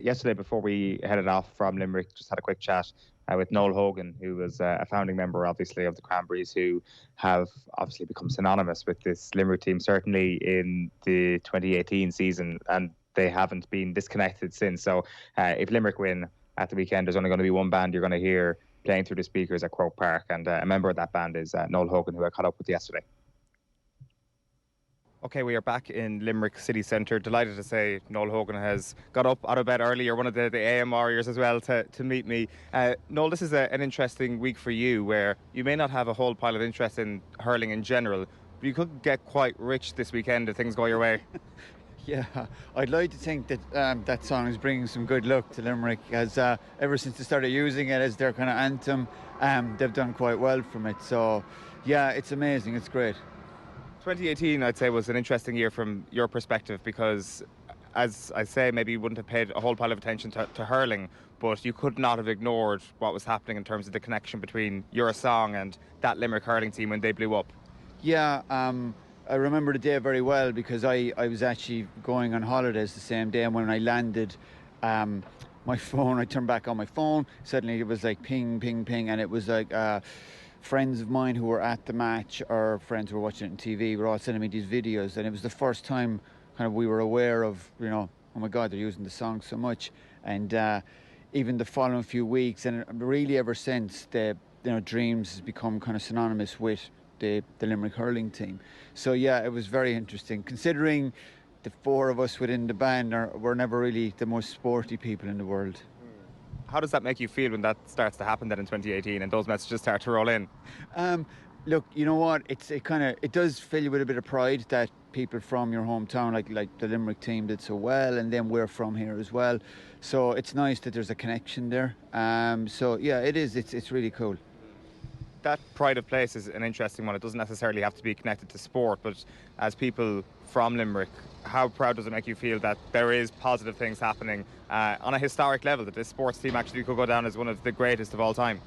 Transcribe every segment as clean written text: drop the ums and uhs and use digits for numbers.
Yesterday, before we headed off from Limerick, just had a quick chat with Noel Hogan, who was a founding member, obviously, of the Cranberries, who have obviously become synonymous with this Limerick team, certainly in the 2018 season, and they haven't been disconnected since. So if Limerick win at the weekend, there's only going to be one band you're going to hear playing through the speakers at Croke Park, and a member of that band is Noel Hogan, who I caught up with yesterday. Okay, we are back in Limerick city centre. Delighted to say Noel Hogan has got up out of bed early. You're one of the AM warriors as well to meet me. Noel, this is an interesting week for you where you may not have a whole pile of interest in hurling in general, but you could get quite rich this weekend if things go your way. Yeah, I'd like to think that that song is bringing some good luck to Limerick, as ever since they started using it as their kind of anthem, they've done quite well from it. So, yeah, it's amazing. It's great. 2018, I'd say, was an interesting year from your perspective because, as I say, maybe you wouldn't have paid a whole pile of attention to hurling, but you could not have ignored what was happening in terms of the connection between your song and that Limerick hurling team when they blew up. Yeah, I remember the day very well because I was actually going on holidays the same day, and when I landed, my phone, I turned back on my phone, suddenly it was like ping, ping, ping, and it was like friends of mine who were at the match or friends who were watching it on TV were all sending me these videos, and it was the first time kind of we were aware of, oh my God, they're using the song so much. And even the following few weeks, and really ever since, the Dreams has become kind of synonymous with the Limerick hurling team. So yeah, it was very interesting, considering the four of us within the band were never really the most sporty people in the world. How does that make you feel when that starts to happen then in 2018 and those messages start to roll in? Look, you know what? It does fill you with a bit of pride that people from your hometown, like the Limerick team, did so well, and then we're from here as well. So it's nice that there's a connection there. So yeah, it is. It's really cool. That pride of place is an interesting one. It doesn't necessarily have to be connected to sport, but as people from Limerick, how proud does it make you feel that there is positive things happening on a historic level, that this sports team actually could go down as one of the greatest of all time?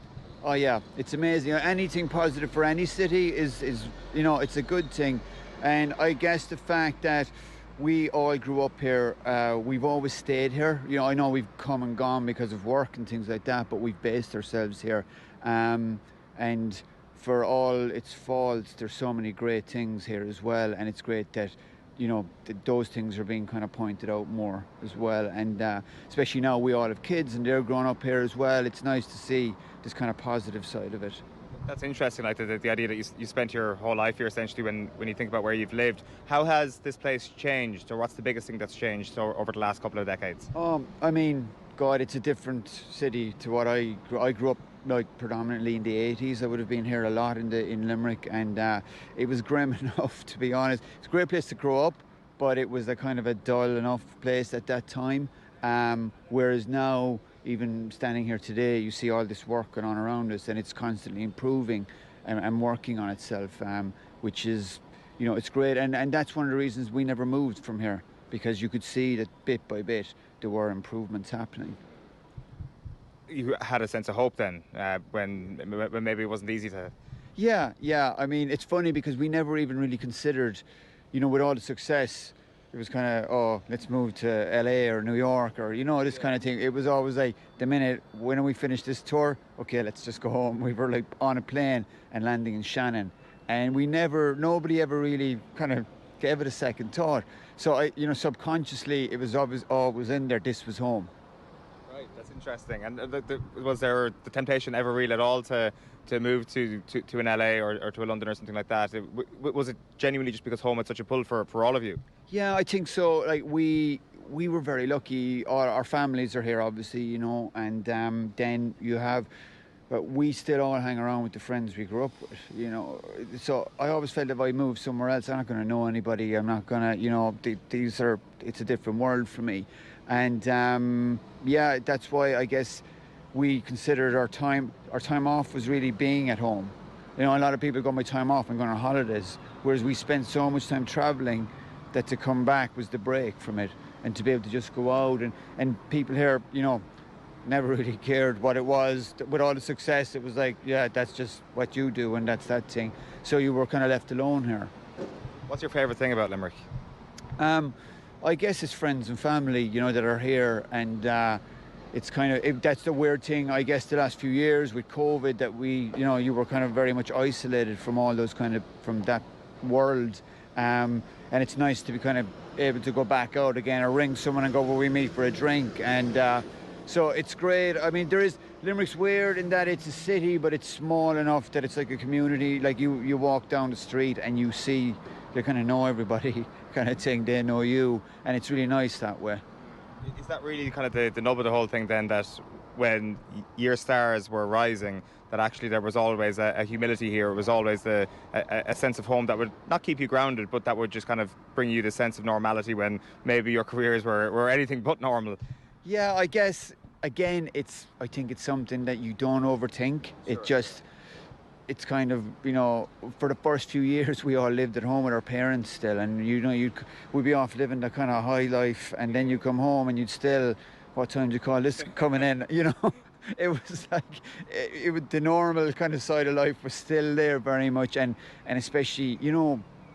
Oh yeah, it's amazing. Anything positive for any city is it's a good thing. And I guess the fact that we all grew up here, we've always stayed here. I know we've come and gone because of work and things like that, but we've based ourselves here. And for all its faults, there's so many great things here as well, and it's great that those things are being kind of pointed out more as well. And especially now we all have kids and they're growing up here as well. It's nice to see this kind of positive side of it. That's interesting, like the idea that you spent your whole life here essentially when you think about where you've lived. How has this place changed, or what's the biggest thing that's changed over the last couple of decades? I mean, God, it's a different city to what I grew up predominantly in the 80s. I would have been here a lot in Limerick, and it was grim enough, to be honest. It's a great place to grow up, but it was a kind of a dull enough place at that time. Whereas now, even standing here today, you see all this work going on around us, and it's constantly improving and working on itself, which is, it's great. And that's one of the reasons we never moved from here, because you could see that bit by bit there were improvements happening. You had a sense of hope then, when maybe it wasn't easy to... Yeah. I mean, it's funny because we never even really considered, with all the success, it was kind of, let's move to LA or New York or, this kind of thing. It was always like, the minute, when we finish this tour, okay, let's just go home. We were like on a plane and landing in Shannon. And nobody ever really kind of gave it a second thought. So, subconsciously, it was always in there, this was home. Right, that's interesting. And was there the temptation ever real at all to move to an LA or to a London or something like that? Was it genuinely just because home had such a pull for all of you? Yeah, I think so. Like we were very lucky. All our families are here, obviously, and then you have. But we still all hang around with the friends we grew up with, So I always felt if I moved somewhere else, I'm not going to know anybody. I'm not going to, it's a different world for me. And that's why I guess we considered our time off was really being at home. A lot of people go, my time off, I'm going on holidays. Whereas we spent so much time traveling that to come back was the break from it. And to be able to just go out and people here, never really cared what it was. With all the success, it was like, yeah, that's just what you do and that's that thing. So you were kind of left alone here. What's your favourite thing about Limerick? I guess it's friends and family, you know, that are here, and it's kind of that's the weird thing, I guess, the last few years with COVID, that you were kind of very much isolated from all those from that world, and it's nice to be kind of able to go back out again or ring someone and go, will we meet for a drink? And so it's great. I mean, Limerick's weird in that it's a city, but it's small enough that it's like a community. Like you walk down the street and you kind of know everybody kind of thing, they know you, and it's really nice that way. Is that really kind of the nub of the whole thing then, that when your stars were rising, that actually there was always a humility here? It was always a sense of home that would not keep you grounded, but that would just kind of bring you the sense of normality when maybe your careers were anything but normal? Yeah, I guess, again, I think it's something that you don't overthink. Sure. It's kind of, for the first few years we all lived at home with our parents still, and we'd be off living the kind of high life, and then you come home and you'd still, what time do you call this coming in, it was like the normal kind of side of life was still there very much, and especially,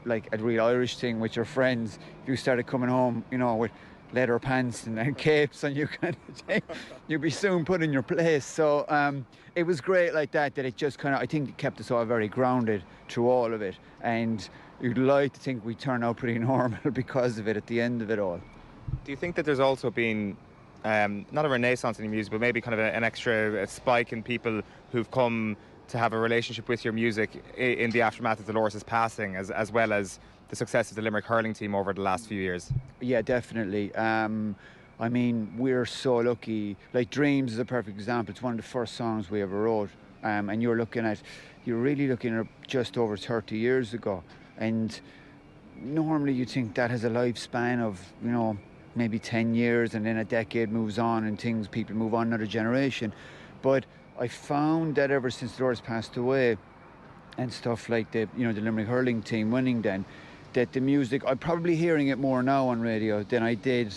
like a real Irish thing with your friends, if you started coming home, with leather pants and capes, and you kind of think you'd be soon put in your place. So it was great like that it just kind of, I think it kept us all very grounded through all of it, and you'd like to think we turn out pretty normal because of it at the end of it all. Do you think that there's also been not a renaissance in your music, but maybe kind of an extra spike in people who've come to have a relationship with your music in the aftermath of Dolores' passing, as well as the success of the Limerick hurling team over the last few years? Yeah, definitely. I mean, we're so lucky. Like, Dreams is a perfect example. It's one of the first songs we ever wrote, and you're really looking at just over 30 years ago, and normally you think that has a lifespan of maybe 10 years, and then a decade moves on and people move on another generation. But I found that ever since Dolores passed away and stuff like the Limerick hurling team winning then, that the music, I'm probably hearing it more now on radio than I did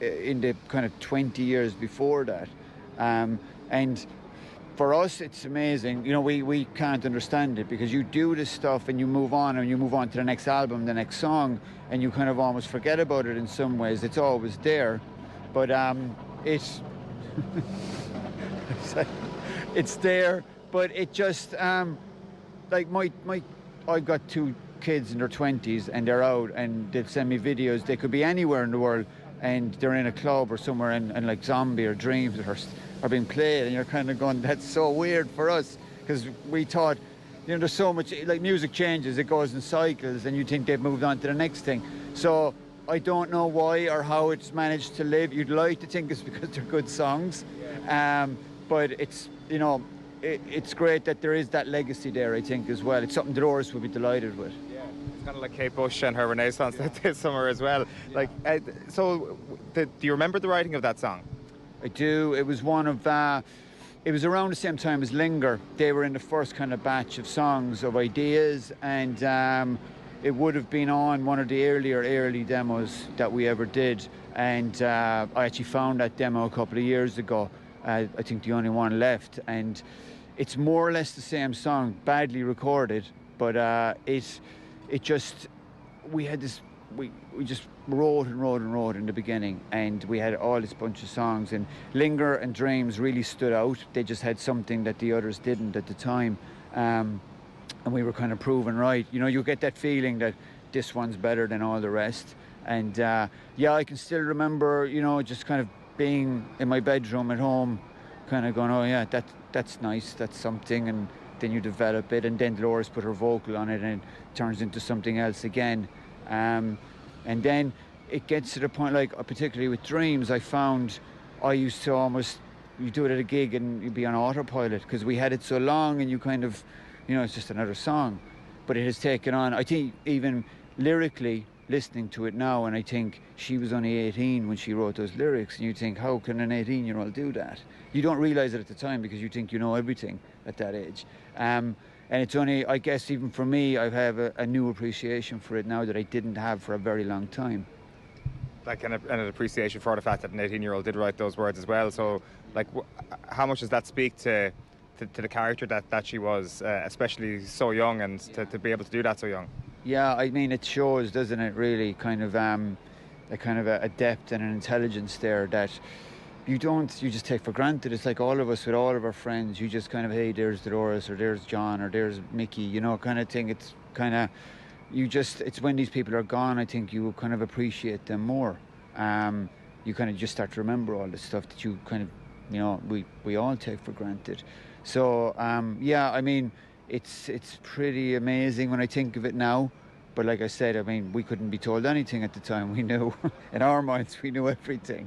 in the kind of 20 years before that. And for us, it's amazing. We can't understand it, because you do this stuff and you move on to the next album, the next song, and you kind of almost forget about it in some ways. It's always there, but it's it's there, but it just like I've got two kids in their 20s, and they're out and they'll send me videos. They could be anywhere in the world, and they're in a club or somewhere, and like Zombie or Dreams are being played, and you're kind of going, that's so weird for us, because we thought, there's so much, like, music changes, it goes in cycles, and you think they've moved on to the next thing. So I don't know why or how it's managed to live. You'd like to think it's because they're good songs, but it's it's great that there is that legacy there, I think, as well. It's something Dolores would be delighted with. Yeah, it's kind of like Kate Bush and her Renaissance this summer as well. Yeah. Like, so do you remember the writing of that song? I do. It was it was around the same time as Linger. They were in the first kind of batch of songs, of ideas, and it would have been on one of the early demos that we ever did. And I actually found that demo a couple of years ago. I think the only one left, and it's more or less the same song, badly recorded, but we just wrote in the beginning, and we had all this bunch of songs, and Linger and Dreams really stood out. They just had something that the others didn't at the time, and we were kind of proven right. You get that feeling that this one's better than all the rest, and yeah, I can still remember, just kind of being in my bedroom at home, kind of going, oh yeah, that's nice, that's something, and then you develop it, and then Dolores put her vocal on it, and it turns into something else again. And then it gets to the point, like particularly with Dreams, I found I used to you do it at a gig and you'd be on autopilot, because we had it so long, and you kind of, it's just another song. But it has taken on, I think, even lyrically, listening to it now, and I think she was only 18 when she wrote those lyrics, and you think, how can an 18-year-old do that? You don't realise it at the time, because you think you know everything at that age. And it's only, I guess, even for me, I have a new appreciation for it now that I didn't have for a very long time. Like an appreciation for the fact that an 18-year-old did write those words as well. So, like, how much does that speak to the character that she was, especially so young, and to be able to do that so young? Yeah, I mean, it shows, doesn't it, really, kind of kind of a depth and an intelligence there that you just take for granted. It's like all of us with all of our friends, you just kind of, hey, there's Dolores or there's John or there's Mickey, you know, kind of thing. It's kind of, it's when these people are gone, I think you kind of appreciate them more. You kind of just start to remember all the stuff that you kind of, you know, we all take for granted. So, yeah, I mean, it's pretty amazing when I think of it now. But like I said, I mean, we couldn't be told anything at the time. We knew, in our minds, we knew everything.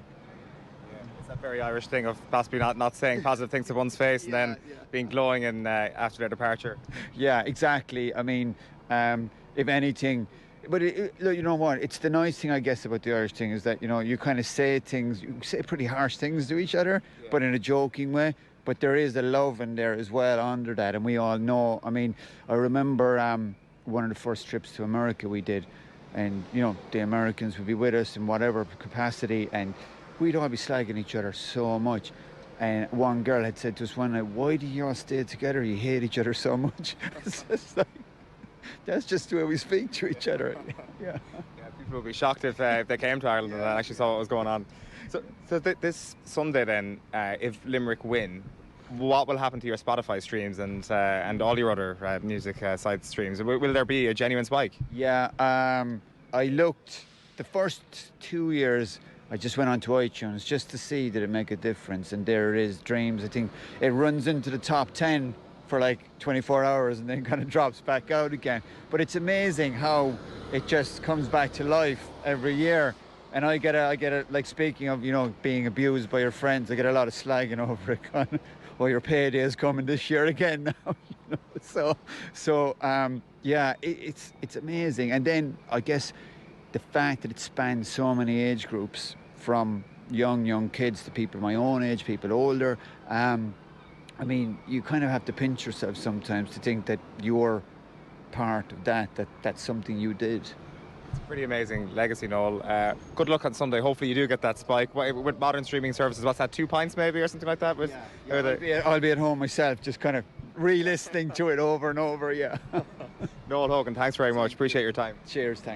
It's that very Irish thing of possibly not saying positive things to one's face and then being glowing and after their departure. Yeah, exactly. I mean, if anything, but you know what? It's the nice thing, I guess, about the Irish thing is that, you know, you kind of say things, you say pretty harsh things to each other, but in a joking way. But there is a love in there as well under that, and we all know. I mean, I remember one of the first trips to America we did, and, you know, the Americans would be with us in whatever capacity, and we'd all be slagging each other so much. And one girl had said to us one night, "Why do you all stay together? You hate each other so much." It's just like, that's just the way we speak to each other. Yeah. People would be shocked if they came to Ireland and actually saw what was going on. So this Sunday then, if Limerick win, what will happen to your Spotify streams and all your other music side streams? Will there be a genuine spike? Yeah, I looked the first 2 years. I just went onto iTunes just to see did it make a difference, and there it is. Dreams. I think it runs into the top 10 for like 24 hours and then kind of drops back out again. But it's amazing how it just comes back to life every year. And I get a like, speaking of, you know, being abused by your friends, I get a lot of slagging over it. Kind of, well, your payday is coming this year again now. You know? So yeah, it's amazing. And then I guess the fact that it spans so many age groups, from young kids to people my own age, people older. I mean, you kind of have to pinch yourself sometimes to think that you're part of that's something you did. It's a pretty amazing legacy, Noel. Good luck on Sunday. Hopefully you do get that spike. With modern streaming services, what's that, 2 pints maybe or something like that? I'll be at home myself, just kind of re-listening to it over and over, yeah. Noel Hogan, thanks very much. Appreciate your time. Cheers, thanks.